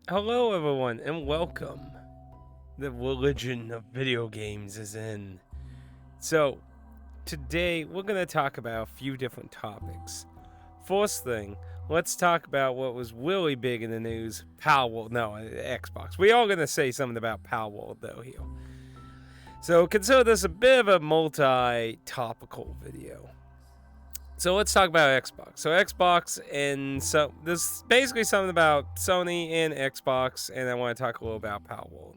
Hello, everyone, and welcome. The religion of video games is in. So, today we're going to talk about a few different topics. First thing, let's talk about what was really big in the news Palworld. No, Xbox. We are going to say something about Palworld, though, here. So, consider this a bit of a multi topical video. So let's talk about Xbox. So Xbox and so there's basically something about Sony and Xbox, and I want to talk a little about Palworld.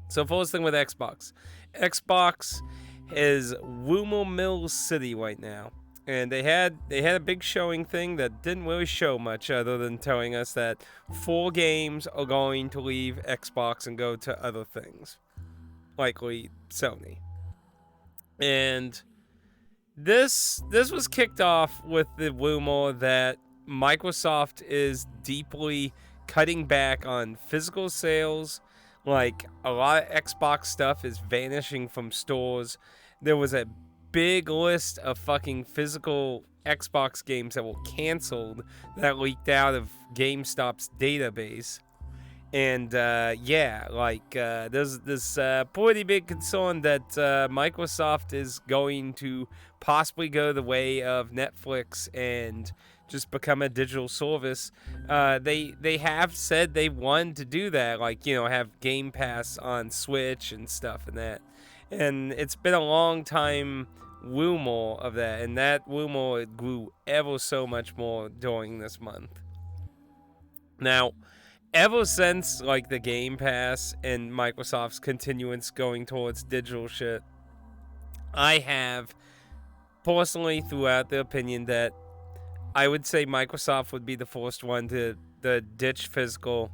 So first thing with Xbox, Xbox is Woomer Mills City right now, and they had a big showing thing that didn't really show much other than telling us that 4 games are going to leave Xbox and go to other things, likely Sony, and this was kicked off with the rumor that Microsoft is deeply cutting back on physical sales. Like a lot of Xbox stuff is vanishing from stores. There was a big list of fucking physical Xbox games that were canceled that leaked out of GameStop's database. And there's this pretty big concern that Microsoft is going to possibly go the way of Netflix and just become a digital service. They have said they want to do that, like have Game Pass on Switch and stuff and that. And it's been a long time rumor of that, and that rumor grew ever so much more during this month. Now, ever since like the Game Pass and Microsoft's continuance going towards digital shit, I have personally throughout the opinion that I would say Microsoft would be the first one to ditch physical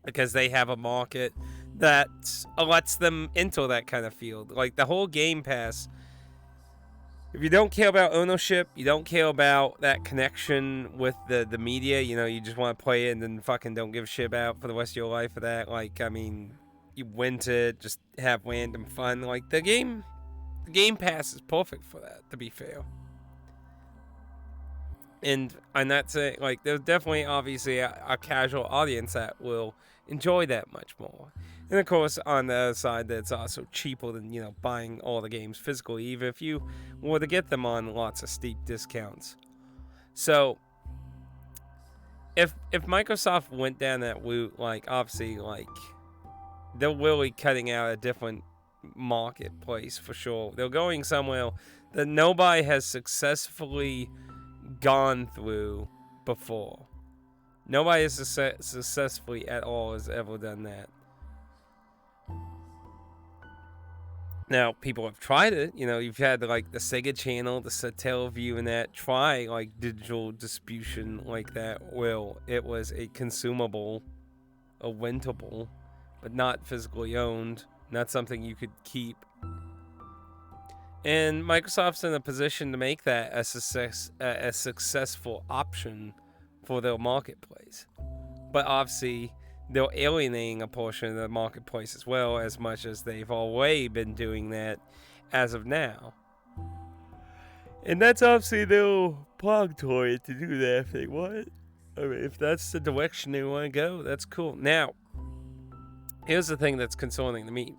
because they have a market that lets them into that kind of field. Like the whole Game Pass, if you don't care about ownership, you don't care about that connection with the media, you just want to play it and then fucking don't give a shit about for the rest of your life for that. Like, I mean, you went to just have random fun. Like the Game Pass is perfect for that, to be fair. And I'm not saying, like, there's definitely obviously a casual audience that will enjoy that much more. And of course, on the other side, that's also cheaper than, buying all the games physically, even if you were to get them on lots of steep discounts. So, if Microsoft went down that route, like, obviously, like, they're really cutting out a different marketplace for sure. They're going somewhere that nobody has successfully gone through before. Nobody has successfully at all has ever done that. Now, people have tried it. You've had like the Sega Channel, the Satellaview, and that try like digital distribution like that. Well, it was a consumable, a rentable, but not physically owned. Not something you could keep. And Microsoft's in a position to make that a successful option for their marketplace. But obviously, they're alienating a portion of the marketplace as well, as much as they've already been doing that as of now. And that's obviously their prerogative to do that if they want. I mean, if that's the direction they want to go, that's cool. Now, here's the thing that's concerning to me.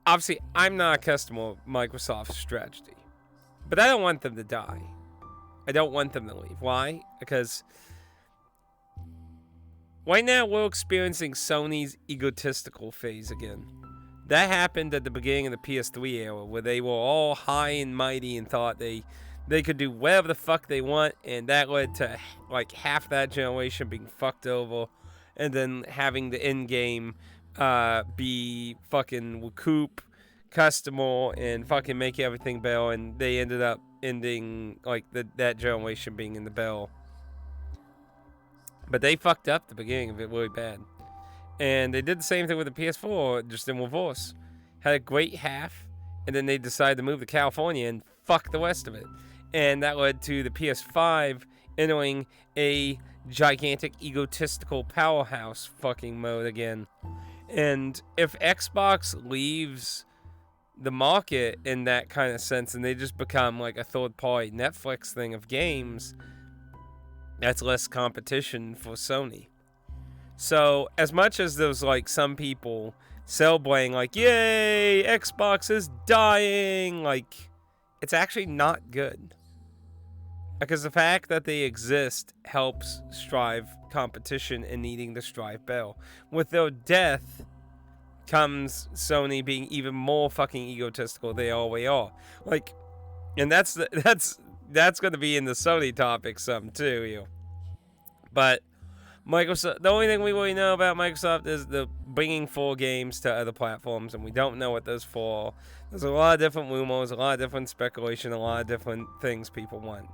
Obviously, I'm not a customer of Microsoft's strategy, but I don't want them to die. I don't want them to leave. Why? Because right now we're experiencing Sony's egotistical phase again. That happened at the beginning of the PS3 era, where they were all high and mighty and thought they could do whatever the fuck they want, and that led to like half that generation being fucked over, and then having the end game be fucking recoup customer and fucking make everything better, and they ended up ending like that generation being in the bell. But they fucked up the beginning of it really bad. And they did the same thing with the PS4, just in reverse. Had a great half, and then they decided to move to California and fuck the rest of it. And that led to the PS5 entering a gigantic egotistical powerhouse fucking mode again. And if Xbox leaves the market in that kind of sense and they just become like a third-party Netflix thing of games, that's less competition for Sony. So as much as there's like some people celebrating like, yay, Xbox is dying, like, it's actually not good. Because the fact that they exist helps strive competition and needing to strive battle. With their death comes Sony being even more fucking egotistical they always are. Like, and that's going to be in the Sony topic some too, you. But Microsoft, the only thing we really know about Microsoft is the bringing full games to other platforms, and we don't know what those for. There's a lot of different rumors, a lot of different speculation, a lot of different things people want.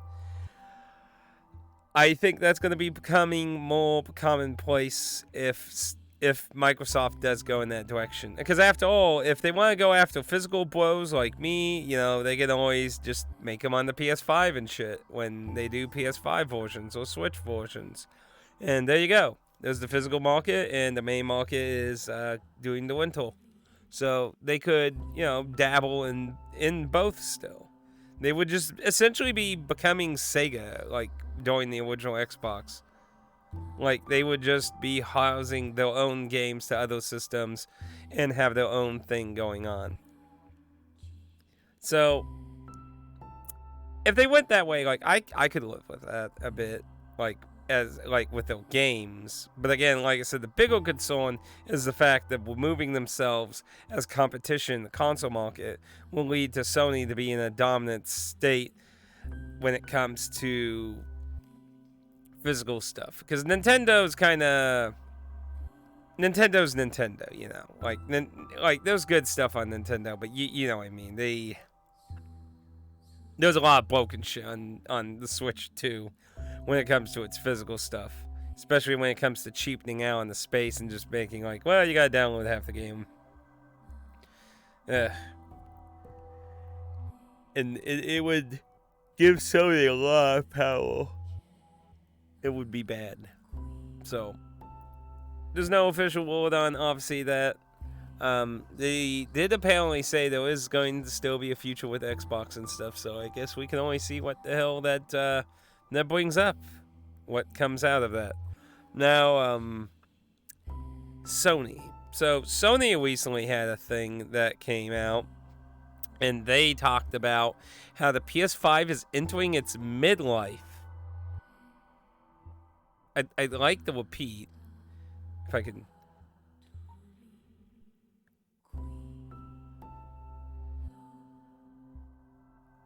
I think that's going to be becoming more commonplace if Microsoft does go in that direction. Because after all, if they want to go after physical bros like me, you know, they can always just make them on the PS5 and shit when they do PS5 versions or Switch versions. And there you go. There's the physical market, and the main market is doing the rental. So they could, you know, dabble in both still. They would just essentially be becoming Sega, like, during the original Xbox. Like, they would just be housing their own games to other systems and have their own thing going on. So, if they went that way, like, I could live with that a bit, like, as like with their games. But again, like I said, the bigger concern is the fact that removing themselves as competition in the console market will lead to Sony to be in a dominant state when it comes to physical stuff. Because Nintendo's Nintendo, you know. Like there's good stuff on Nintendo, but you know what I mean. There's a lot of broken shit on the Switch too, when it comes to its physical stuff. Especially when it comes to cheapening out on the space and just making like, well, you gotta download half the game. And it would give Sony a lot of power. It would be bad. So, there's no official word on, obviously, that. They did apparently say there is going to still be a future with Xbox and stuff, so I guess we can only see what the hell that brings up. What comes out of that. Now, Sony. So, Sony recently had a thing that came out, and they talked about how the PS5 is entering its midlife. I'd like to repeat, if I can.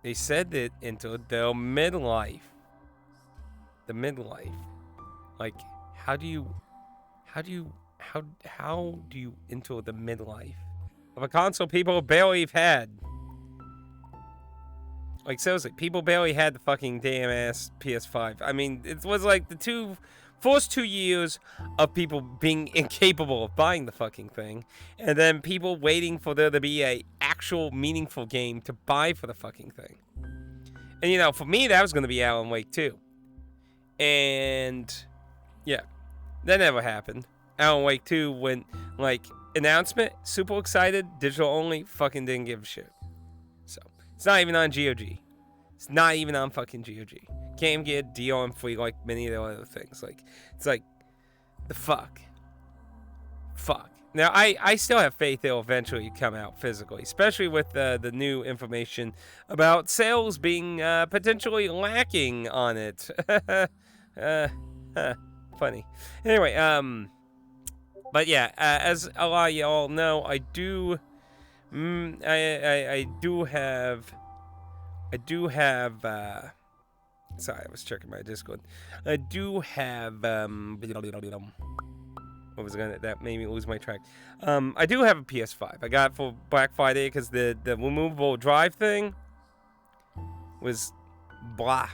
They said that entered their midlife. The midlife. Like, how do you enter the midlife of a console people barely have had? Like, seriously, people barely had the fucking damn ass PS5. I mean, it was like the first 2 years of people being incapable of buying the fucking thing, and then people waiting for there to be a actual meaningful game to buy for the fucking thing. And, you know, for me, that was going to be Alan Wake 2. And, yeah, that never happened. Alan Wake 2 went, like, announcement, super excited, digital only, fucking didn't give a shit. So, it's not even on GOG. It's not even on fucking GOG. Can't even get a deal on free like many of the other things. Like, it's like, the fuck. Now, I still have faith it'll eventually come out physically, especially with the new information about sales being potentially lacking on it. Funny. Anyway, but yeah, as a lot of y'all know, I do have. Sorry, I was checking my Discord. I do have what was that made me lose my track. I do have a PS5. I got it for Black Friday because the removable drive thing was blah.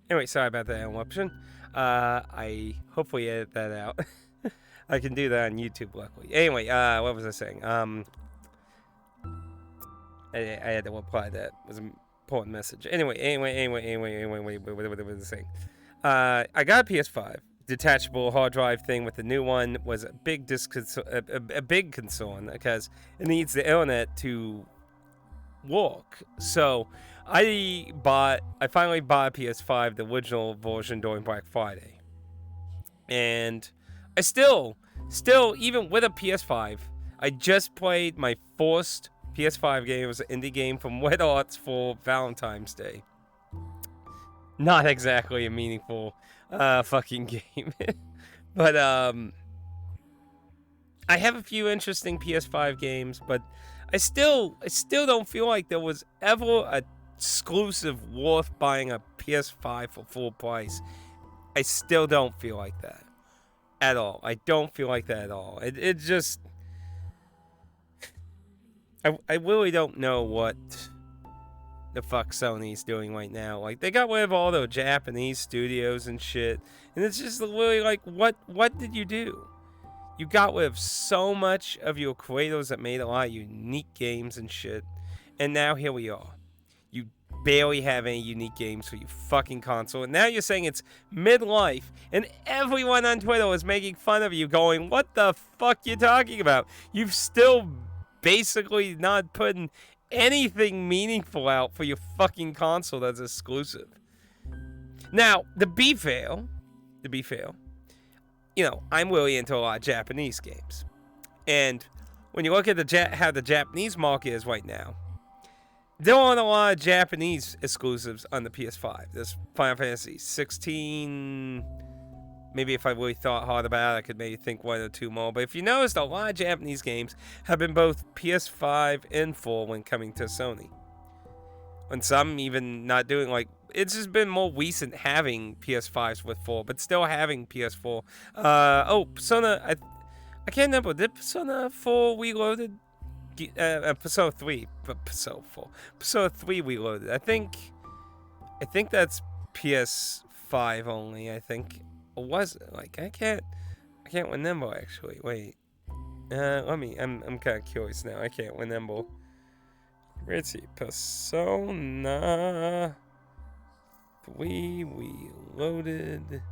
Anyway, sorry about that interruption. I hopefully edit that out. I can do that on YouTube, luckily. Anyway, what was I saying? I had to reply that. It was an important message. Anyway, what was I saying? I got a PS5. Detachable hard drive thing with the new one was a big big concern because it needs the internet to work. So I finally bought a PS5, the original version during Black Friday, and I still, even with a PS5, I just played my first PS5 game. It was an indie game from Wet Arts for Valentine's Day. Not exactly a meaningful fucking game. But I have a few interesting PS5 games, but I still don't feel like there was ever a exclusive worth buying a PS5 for full price. I still don't feel like that at all. I don't feel like that at all. It just, I really don't know what the fuck Sony's doing right now. Like, they got rid of all the Japanese studios and shit, and it's just really like, what did you do? You got rid of so much of your creators that made a lot of unique games and shit, and now here we are. You barely have any unique games for your fucking console, and now you're saying it's midlife, and everyone on Twitter is making fun of you, going, what the fuck you talking about? You've still basically not putting anything meaningful out for your fucking console that's exclusive. Now, to be fair, you know, I'm really into a lot of Japanese games. And when you look at how the Japanese market is right now, there aren't a lot of Japanese exclusives on the PS5. There's Final Fantasy 16. Maybe if I really thought hard about it, I could maybe think one or two more. But if you noticed, a lot of Japanese games have been both PS5 and 4 when coming to Sony. And some even not doing, like, it's just been more recent having PS5s with 4, but still having PS4. Persona, I can't remember. Did Persona 4 Reloaded? Persona 3, but Persona 4. Persona 3 Reloaded. I think that's PS5 only, I think. Or was it? Like, I can't remember, actually. Wait. I'm kind of curious now. I can't remember. Let's see. Persona 3 Reloaded.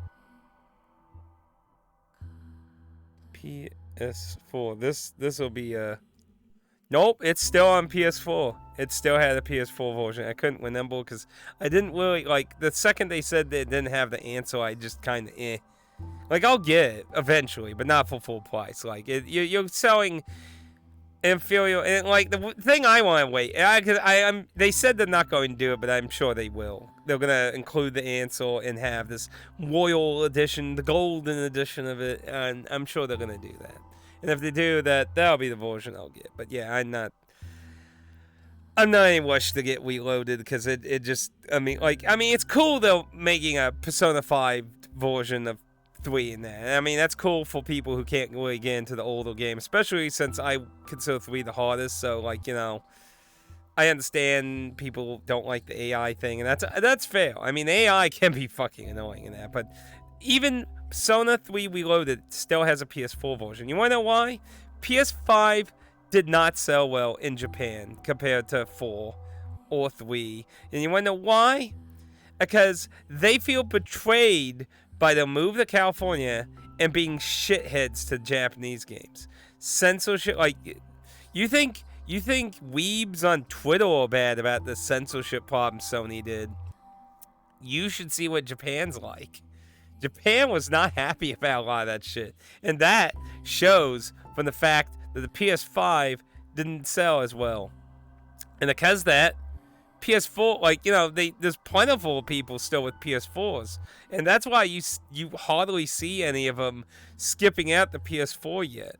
PS4. This will be Nope, it's still on PS4. It still had a PS4 version. I couldn't remember because I didn't really, like, the second they said they didn't have the answer, I just kind of Like, I'll get it eventually, but not for full price. Like, you're selling inferior, and like the thing I want to wait. They said they're not going to do it, but I'm sure they will. They're gonna include the answer and have this royal edition, the golden edition of it, and I'm sure they're gonna do that. And if they do that, that'll be the version I'll get. But yeah, I'm not in a rush to get Reloaded because it just, I mean, it's cool they're making a Persona 5 version of 3 in there. I mean, that's cool for people who can't really get into the older game, especially since I consider 3 the hardest. So, like, you know, I understand people don't like the AI thing, and that's fair. I mean, AI can be fucking annoying in that, but even Persona 3 Reloaded still has a PS4 version. You want to know why? PS5 did not sell well in Japan compared to 4 or 3. And you want to know why? Because they feel betrayed by the move to California and being shitheads to Japanese games. Censorship, like, you think weebs on Twitter are bad about the censorship problem Sony did. You should see what Japan's like. Japan was not happy about a lot of that shit. And that shows from the fact that the PS5 didn't sell as well. And because of that, PS4, like, you know, there's plentiful of people still with PS4s. And that's why you hardly see any of them skipping out the PS4 yet.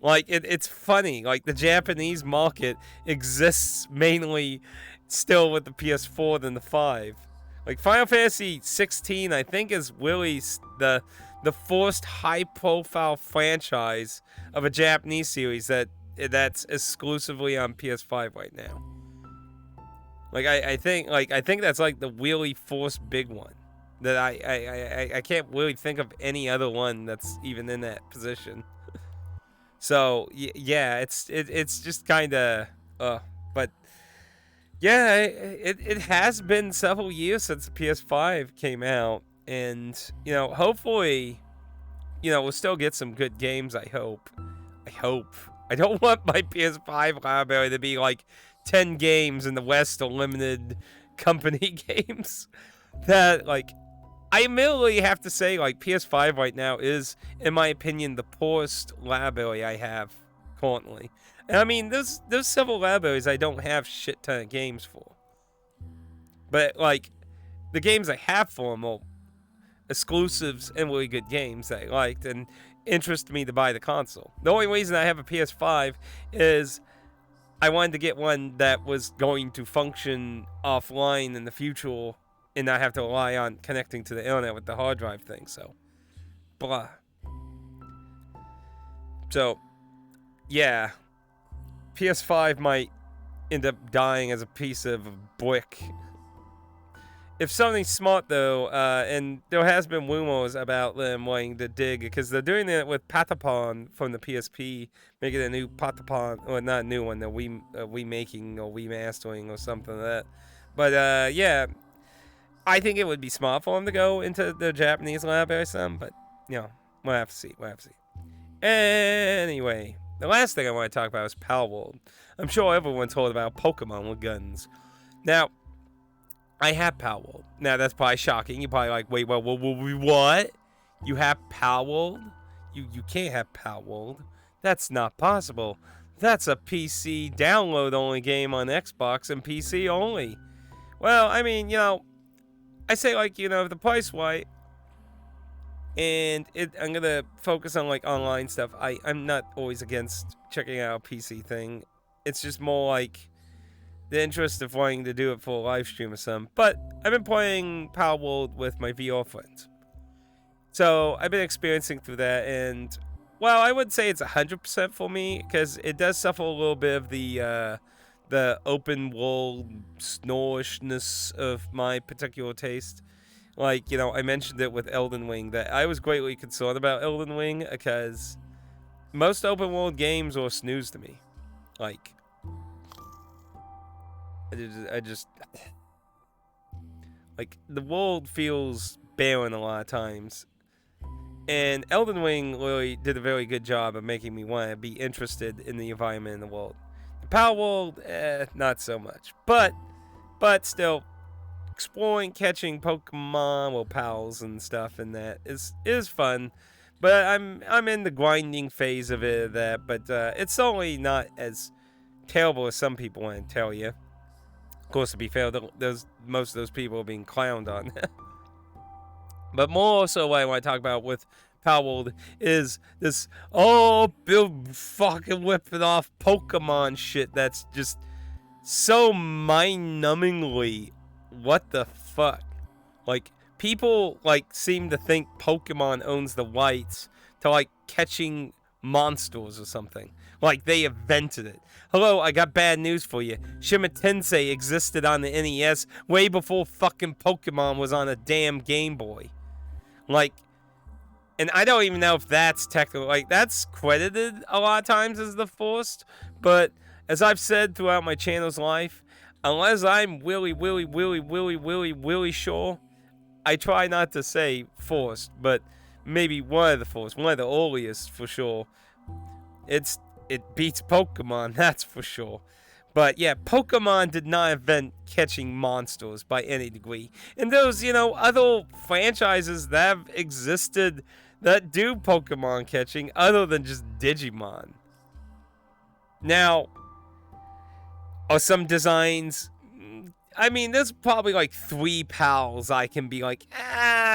Like, it's funny. Like, the Japanese market exists mainly still with the PS4 than the 5. Like, Final Fantasy 16, I think, is really the first high-profile franchise of a Japanese series that's exclusively on PS5 right now. Like, I think that's like the really first big one that I can't really think of any other one that's even in that position. So yeah, it's just kind of but yeah, it has been several years since the PS5 came out, and you know, hopefully, you know, we'll still get some good games. I hope. I don't want my PS5 library to be like 10 games in the West or limited company games that, like, I admittedly have to say, like, PS5 right now is, in my opinion, the poorest library I have currently. And I mean, there's several libraries I don't have shit ton of games for. But, like, the games I have for them are exclusives and really good games that I liked and interest me to buy the console. The only reason I have a PS5 is I wanted to get one that was going to function offline in the future and not have to rely on connecting to the internet with the hard drive thing, so blah. So, yeah, PS5 might end up dying as a piece of brick. If Sony's smart, though, and there has been rumors about them wanting to dig, because they're doing it with Patapon from the PSP, making a new Patapon, or not a new one, they're remaking or remastering or something like that. But, yeah, I think it would be smart for them to go into the Japanese library some, but, you know, we'll have to see. Anyway, the last thing I want to talk about is Palworld. I'm sure everyone's heard about Pokemon with guns. Now, I have Palworld. Now, that's probably shocking. You're probably like, wait, what? You have Palworld? You can't have Palworld. That's not possible. That's a PC download-only game on Xbox and PC only. Well, I mean, you know, I say, like, you know, if the price right, and I'm going to focus on, like, online stuff. I'm not always against checking out a PC thing. It's just more like the interest of wanting to do it for a live stream or something. But I've been playing Palworld with my VR friends. So I've been experiencing through that, and, well, I wouldn't say it's 100% for me, because it does suffer a little bit of the open world snorishness of my particular taste. Like, you know, I mentioned it with Elden Ring, that I was greatly concerned about Elden Ring, because most open world games are snooze to me. Like, I just like, the world feels barren a lot of times. And Elden Ring really did a very good job of making me want to be interested in the environment in the world. The Palworld, not so much. But still, exploring, catching Pokemon, well, pals and stuff, and that is fun. But I'm in the grinding phase of it, but it's certainly not as terrible as some people want to tell you. Of course, to be fair, most of those people are being clowned on. But more so what I want to talk about with Palworld is this, Bill fucking whipping off Pokemon shit that's just so mind-numbingly, what the fuck? Like, people, like, seem to think Pokemon owns the rights to, like, catching monsters or something. Like, they invented it. Hello, I got bad news for you. Tensei existed on the NES way before fucking Pokemon was on a damn Game Boy. Like, and I don't even know if that's technical. Like, that's credited a lot of times as the first, but as I've said throughout my channel's life, unless I'm really sure, I try not to say first, but maybe one of the first, one of the earliest for sure. It beats Pokemon, that's for sure. But yeah, Pokemon did not invent catching monsters by any degree. And those, you know, other franchises that have existed that do Pokemon catching other than just Digimon. Now, are some designs, I mean, there's probably like 3 pals I can be like,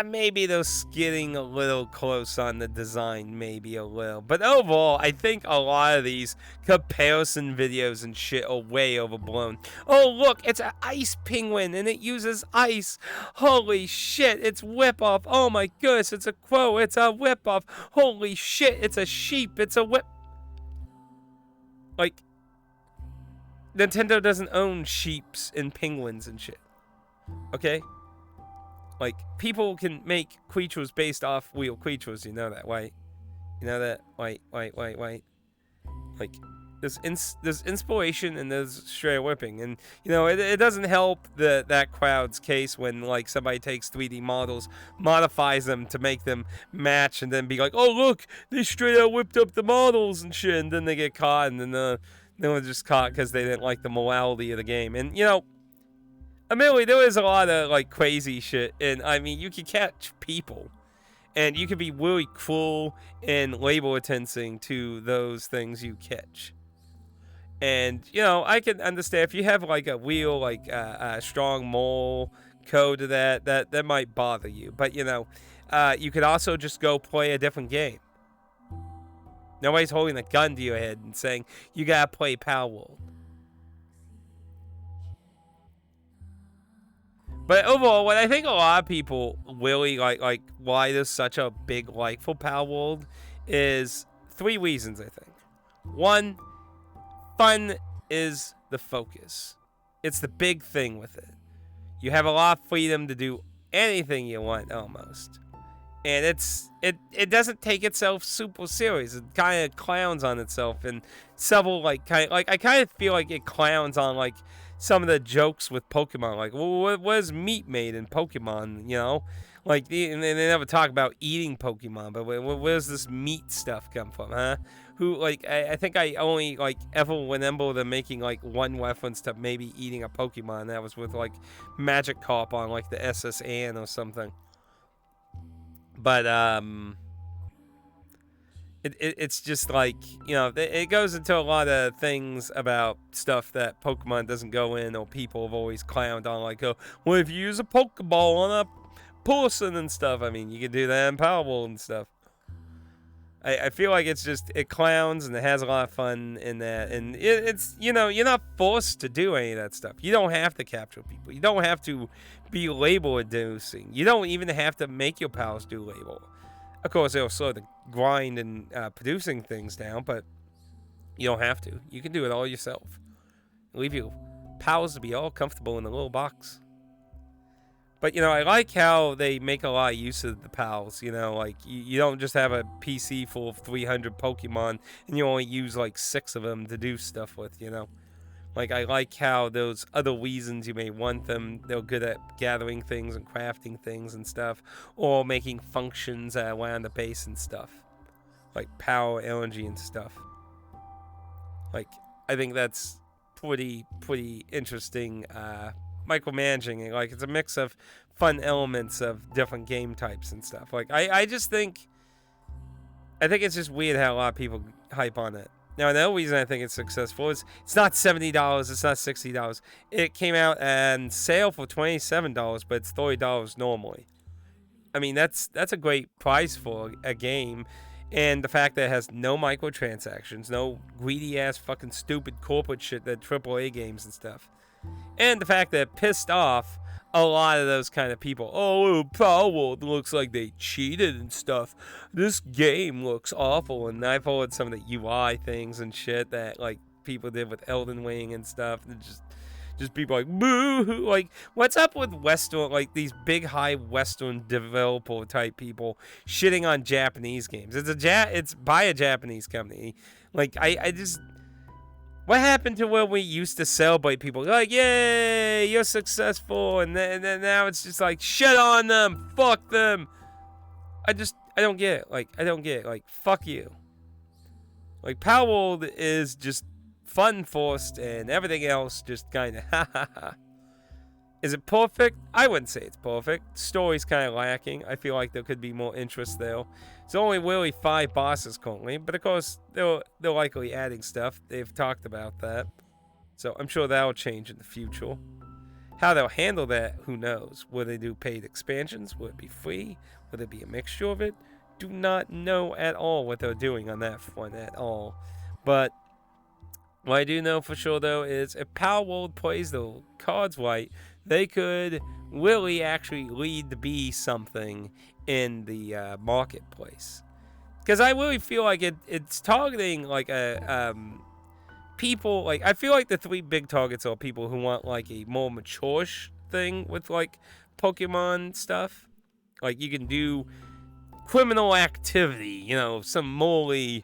maybe they're skidding a little close on the design, maybe a little. But overall, I think a lot of these comparison videos and shit are way overblown. Oh, look, it's an ice penguin and it uses ice. Holy shit, it's whip-off. Oh my goodness, it's a crow, it's a whip-off. Holy shit, it's a sheep, it's a whip. Like, Nintendo doesn't own sheeps and penguins and shit. Okay? Like, people can make creatures based off real creatures, you know that, right? You know that? Wait. Like, there's inspiration and there's straight whipping. And, you know, it doesn't help that crowd's case when, like, somebody takes 3D models, modifies them to make them match, and then be like, oh, look, they straight out whipped up the models and shit, and then they get caught, and then they were just caught because they didn't like the morality of the game. And, you know, Admittedly, there was a lot of like crazy shit, and I mean, you could catch people, and you could be really cruel and label attending to those things you catch. And you know, I can understand if you have like a real like a strong moral code to that might bother you. But you know, you could also just go play a different game. Nobody's holding a gun to your head and saying you gotta play Palworld. But overall, what I think a lot of people really like why there's such a big like for Palworld is 3 reasons. I think. One, fun is the focus. It's the big thing with it. You have a lot of freedom to do anything you want almost. And it doesn't take itself super serious. It kind of clowns on itself and several I kind of feel like it clowns on like some of the jokes with Pokemon. Like, well, what is meat made in Pokemon? You know, like and they never talk about eating Pokemon, but where's this meat stuff come from, huh? Who like I think I only like ever remember them making like one reference to maybe eating a Pokemon. That was with like Magikarp on like the SSN or something. But it's just like, you know, it goes into a lot of things about stuff that Pokemon doesn't go in, or people have always clowned on, like, oh, well, if you use a Pokeball on a person and stuff, I mean, you can do that in Palworld and stuff. I feel like it's just, it clowns and it has a lot of fun in that, and it's, you know, you're not forced to do any of that stuff. You don't have to capture people. You don't have to be label inducing. You don't even have to make your pals do label. Of course, it'll slow the grind and producing things down, but you don't have to. You can do it all yourself. Leave your pals to be all comfortable in the little box. But, you know, I like how they make a lot of use of the pals. You know, like, you don't just have a PC full of 300 Pokemon and you only use, like, 6 of them to do stuff with, you know. Like, I like how those other reasons you may want them, they're good at gathering things and crafting things and stuff, or making functions around the base and stuff. Like, power, energy, and stuff. Like, I think that's pretty interesting, micromanaging. Like, it's a mix of fun elements of different game types and stuff. Like, I just think it's just weird how a lot of people hype on it. Now, another reason I think it's successful is it's not $70, it's not $60. It came out on sale for $27, but it's $30 normally. I mean, that's a great price for a game, and the fact that it has no microtransactions, no greedy ass fucking stupid corporate shit that AAA games and stuff. And the fact that it pissed off a lot of those kind of people. Oh, Palworld looks like they cheated and stuff. This game looks awful. And I followed some of the UI things and shit that like people did with Elden Ring and stuff. And just people like, boo. Like, what's up with Western, like these big high Western developer type people shitting on Japanese games? It's by a Japanese company. Like, I just, what happened to where we used to celebrate people? Like, yay, you're successful. And then now it's just like, shit on them. Fuck them. I don't get it. Like, I don't get it. Like, fuck you. Like, Palworld is just fun forced and everything else just kind of ha ha ha. Is it perfect? I wouldn't say it's perfect. Story's kind of lacking. I feel like there could be more interest there. It's only really 5 bosses currently, but of course they're likely adding stuff. They've talked about that, so I'm sure that'll change in the future. How they'll handle that, who knows? Will they do paid expansions? Will it be free? Will it be a mixture of it? Do not know at all what they're doing on that front at all. But what I do know for sure though is if Palworld plays the cards right, they could really actually lead to be something in the marketplace. Because I really feel like it's targeting like a people, like I feel like the 3 big targets are people who want like a more mature-ish thing with like Pokemon stuff. Like you can do criminal activity, you know, some morally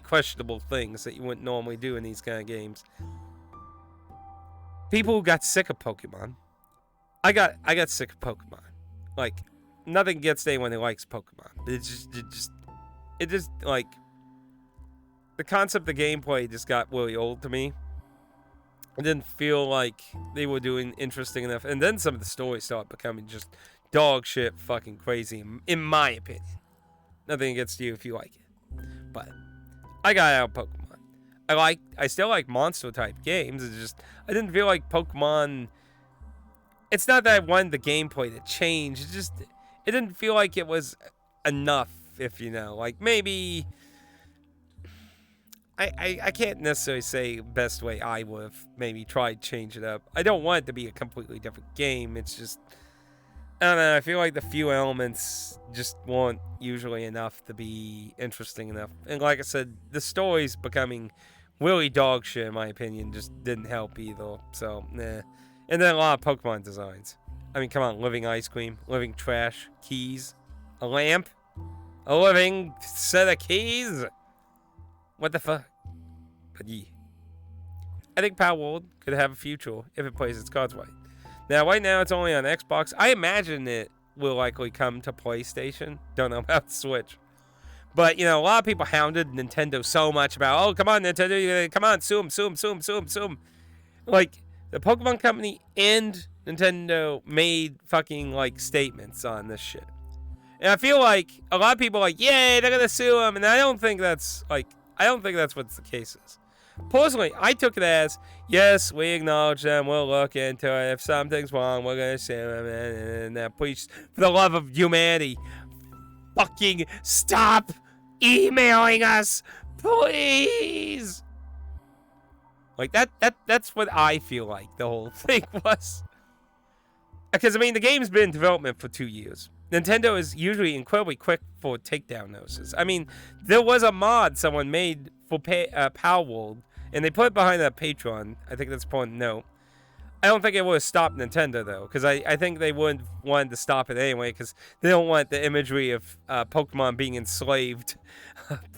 questionable things that you wouldn't normally do in these kind of games. People who got sick of Pokemon. I got sick of Pokemon. Like, nothing gets anyone who likes Pokemon. It just like the concept of gameplay just got really old to me. It didn't feel like they were doing interesting enough. And then some of the stories started becoming just dog shit fucking crazy, in my opinion. Nothing against you if you like it. But I got out of Pokemon. I still like monster type games. It's just I didn't feel like Pokemon. It's not that I wanted the gameplay to change. It didn't feel like it was enough. If you know, like maybe I can't necessarily say best way I would have maybe tried to change it up. I don't want it to be a completely different game. It's just I don't know. I feel like the few elements just weren't usually enough to be interesting enough. And like I said, the story's becoming really dog shit in my opinion. Just didn't help either. So nah. And then a lot of Pokemon designs. I mean, come on, living ice cream, living trash, keys, a lamp, a living set of keys. What the fuck? But yeah. I think Palworld could have a future if it plays its cards right. Now, right now, it's only on Xbox. I imagine it will likely come to PlayStation. Don't know about Switch. But, you know, a lot of people hounded Nintendo so much about, oh, come on, Nintendo, come on, sue them. Like, the Pokemon Company and Nintendo made fucking, like, statements on this shit. And I feel like a lot of people are like, yay, they're gonna sue them. And I don't think that's what the case is. Personally, I took it as, yes, we acknowledge them, we'll look into it. If something's wrong, we're gonna sue them. And please, for the love of humanity, fucking stop emailing us, please. Like that's what I feel like the whole thing was. Because I mean, the game's been in development for 2 years. Nintendo is usually incredibly quick for takedown notices. I mean, there was a mod someone made for Palworld, and they put it behind a Patreon. I think that's a point to note. I don't think it would have stopped Nintendo, though, because I think they would have wanted to stop it anyway, because they don't want the imagery of Pokemon being enslaved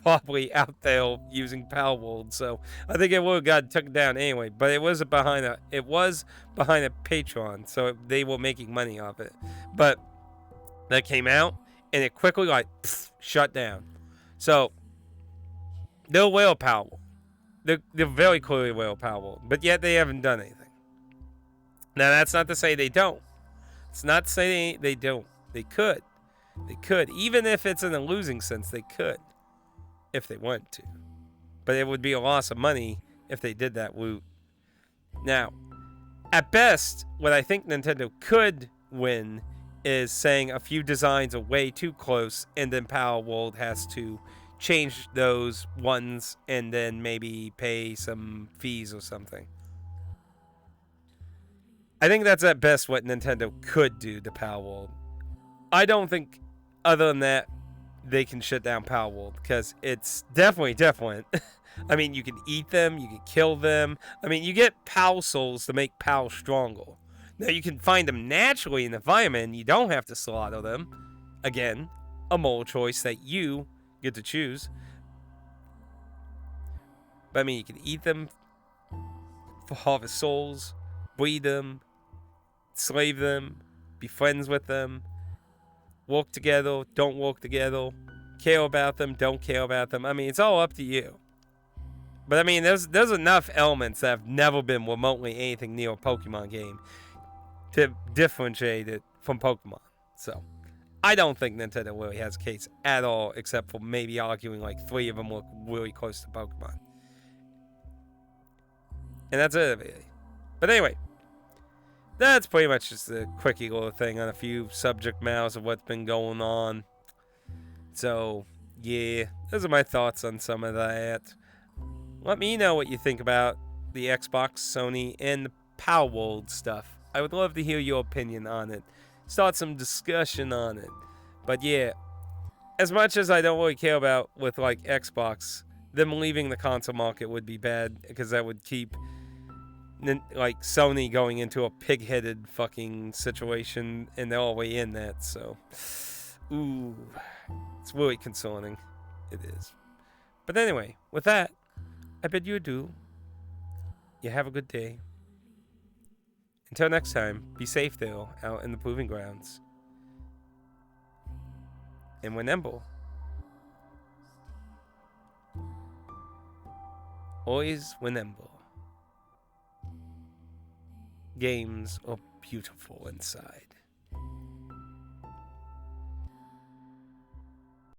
probably out there using Palworld. So I think it would have got taken down anyway, but it was behind a Patreon, so they were making money off it. But that came out, and it quickly, like, shut down. So, they're aware of Palworld. They're very clearly aware of Palworld, but yet they haven't done anything. Now, that's not to say they don't. It's not to say they don't. They could. They could. Even if it's in a losing sense, they could. If they want to. But it would be a loss of money if they did that route. Now, at best, what I think Nintendo could win is saying a few designs are way too close, and then Palworld has to change those ones and then maybe pay some fees or something. I think that's at best what Nintendo could do to Palworld. I don't think, other than that, they can shut down Palworld, because it's definitely different. I mean, you can eat them, you can kill them. I mean, you get Pal souls to make Pal stronger. Now, you can find them naturally in the environment, and you don't have to slaughter them. Again, a moral choice that you get to choose. But, I mean, you can eat them for harvest souls, breed them, slave them, be friends with them, work together, don't work together, care about them, don't care about them. I mean, it's all up to you. But, I mean, there's enough elements that have never been remotely anything near a Pokemon game to differentiate it from Pokemon. So, I don't think Nintendo really has a case at all, except for maybe arguing like 3 of them look really close to Pokemon. And that's it, really. But anyway, that's pretty much just a quickie little thing on a few subject matters of what's been going on. So, yeah, those are my thoughts on some of that. Let me know what you think about the Xbox, Sony, and the Palworld stuff. I would love to hear your opinion on it. Start some discussion on it. But yeah, as much as I don't really care about with like Xbox, them leaving the console market would be bad, because that would keep like Sony going into a pig-headed fucking situation, and they're already in that. So, ooh, it's really concerning. It is. But anyway, with that, I bid you adieu. You have a good day. Until next time, be safe though, out in the proving grounds. And remember, always remember. games are beautiful inside.